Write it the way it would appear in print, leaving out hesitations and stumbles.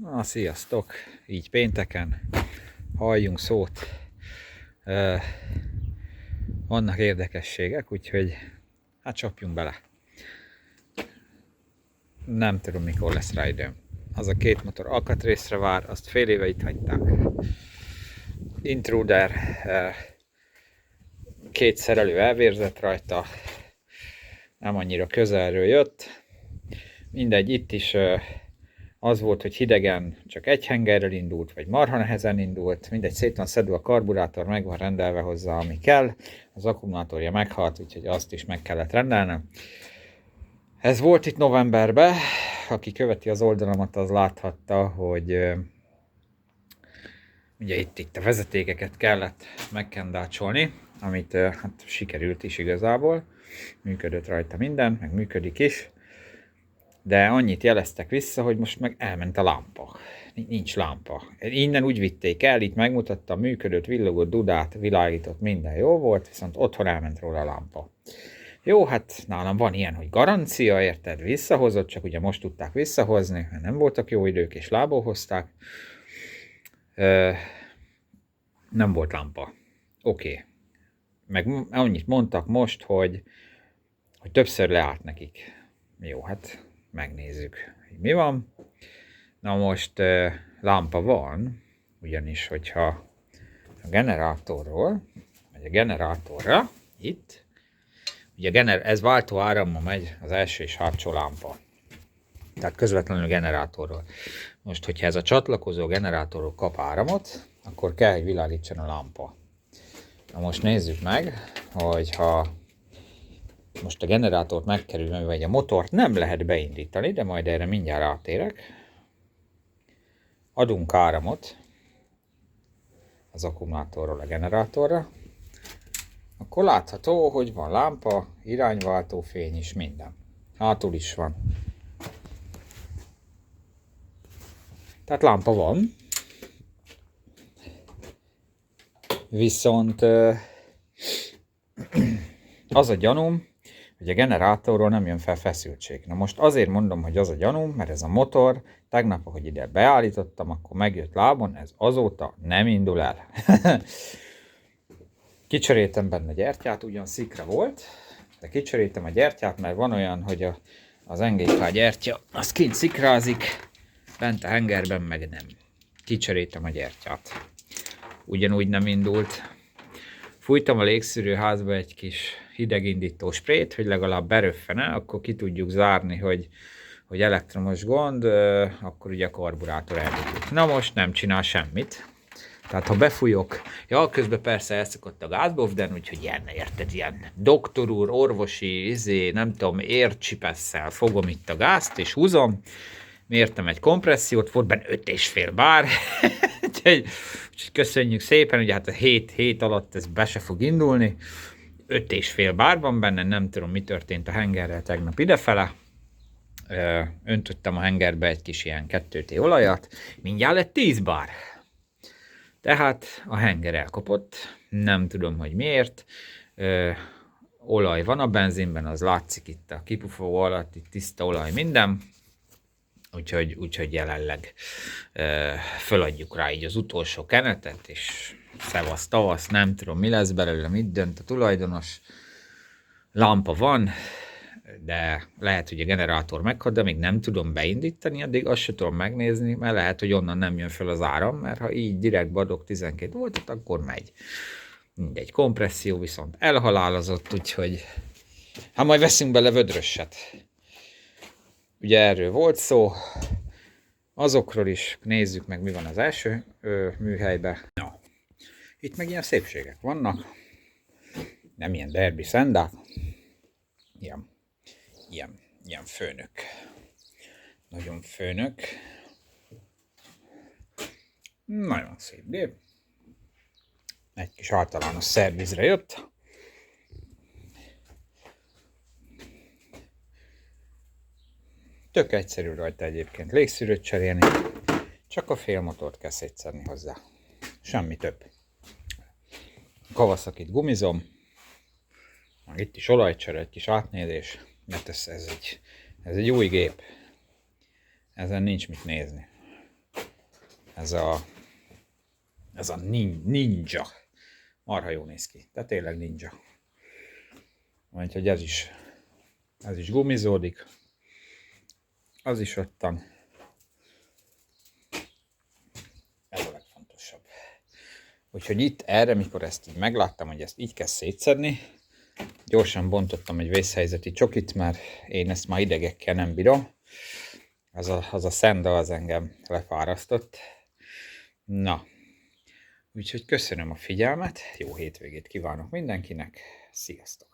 Na, sziasztok! Így pénteken halljunk szót. Vannak érdekességek, úgyhogy hát csapjunk bele. Nem tudom, mikor lesz rá időm. Az a két motor alkatrészre vár, azt fél éve itt hagyták. Intruder, két szerelő elvérzett rajta, nem annyira közelről jött. Mindegy, itt is az volt, hogy hidegen csak egy hengerrel indult, vagy marha nehezen indult, mindegy, szét van szedve a karburátor, meg van rendelve hozzá, ami kell, az akkumulátorja meghalt, úgyhogy azt is meg kellett rendelnem. Ez volt itt novemberben, aki követi az oldalamat, az láthatta, hogy ugye itt a vezetékeket kellett megkendácsolni, amit hát sikerült is igazából, működött rajta minden, meg működik is. De annyit jeleztek vissza, hogy most meg elment a lámpa. Nincs lámpa. Innen úgy vitték el, itt megmutatta, működött, villogott, dudát, világított, minden jó volt, viszont otthon elment róla a lámpa. Jó, hát nálam van ilyen, hogy garancia, érted, visszahozott, csak ugye most tudták visszahozni, mert nem voltak jó idők, és lából hozták. Nem volt lámpa. Oké. Meg annyit mondtak most, hogy többször leállt nekik. Jó, hát megnézzük, hogy mi van. Na most lámpa van, ugyanis hogyha a generátorról, vagy a generátorra, itt, ugye ez váltó árammal megy az első és hátsó lámpa. Tehát közvetlenül a generátorról. Most, hogyha ez a csatlakozó generátorról kap áramot, akkor kell, hogy világítson a lámpa. Na most nézzük meg, hogyha most a generátort megkerülve, vagy a motort nem lehet beindítani, de majd erre mindjárt átérek. Adunk áramot az akkumulátorról a generátorra, akkor látható, hogy van lámpa, irányváltó fény is, minden. Hátul is van. Tehát lámpa van. Viszont az a gyanúm, hogy a generátorról nem jön fel feszültség. Na most azért mondom, hogy az a gyanúm, mert ez a motor, tegnap, ahogy ide beállítottam, akkor megjött lábon, ez azóta nem indul el. Kicseréltem benne gyertyát, ugyan szikra volt, de kicseréltem a gyertyát, mert van olyan, hogy az NGK gyertya, az kint szikrázik, bent a hengerben meg nem. Kicseréltem a gyertyát. Ugyanúgy nem indult. Fújtam a légszűrőházba egy kis hidegindító sprét, hogy legalább beröffene, akkor ki tudjuk zárni, hogy elektromos gond, akkor ugye a karburátor elindult. Na most nem csinál semmit. Tehát ha befújok, közben persze elszakadt a gázbovden, úgyhogy ilyen, érted, ilyen doktor úr, orvosi, nem tudom, ércsipesszel fogom itt a gázt, és húzom, mértem egy kompressziót, volt benne 5,5 bár, úgyhogy köszönjük szépen, ugye hát a 7 hét alatt ez be se fog indulni, 5,5 bár van benne, nem tudom, mi történt a hengerrel tegnap idefele, öntöttem a hengerbe egy kis ilyen 2T olajat, mindjárt lett 10 bár. Tehát a henger elkopott, nem tudom, hogy miért, olaj van a benzinben, az látszik itt a kipufogó alatt, itt tiszta olaj minden, úgyhogy jelenleg föladjuk rá így az utolsó kenetet, és szevasz tavasz, nem tudom, mi lesz belőle, mit dönt a tulajdonos. Lámpa van, de lehet, hogy a generátor meghal, de még nem tudom beindítani, addig azt sem tudom megnézni, mert lehet, hogy onnan nem jön fel az áram, mert ha így direkt adok 12 voltot, akkor megy. Mindegy, kompresszió viszont elhalálozott, úgyhogy hát majd veszünk bele vödröset. Ugye erről volt szó, azokról is nézzük meg, mi van az első műhelyben. No. Itt meg ilyen szépségek vannak, nem ilyen derbi szendák, ilyen főnök. Nagyon főnök. Nagyon szép gép. Egy kis általános szervizre jött. Tök egyszerű rajta egyébként légszűrőt cserélni, csak a félmotort kell szétszedni hozzá. Semmi több. Kawasakit gumizom, meg itt is olajcsere, egy kis átnézés, mert ez egy új gép. Ezen nincs mit nézni. ez a ninja. Marha jó néz ki. Tehát tényleg ninja. Úgyhogy ez is gumizódik. Az is ottan. Ez a legfontosabb. Úgyhogy itt erre, mikor ezt így megláttam, hogy ezt így kell szétszedni, gyorsan bontottam egy vészhelyzeti csokit, mert én ezt már idegekkel nem bírom. Az a szenda az engem lefárasztott. Na, úgyhogy köszönöm a figyelmet, jó hétvégét kívánok mindenkinek, sziasztok!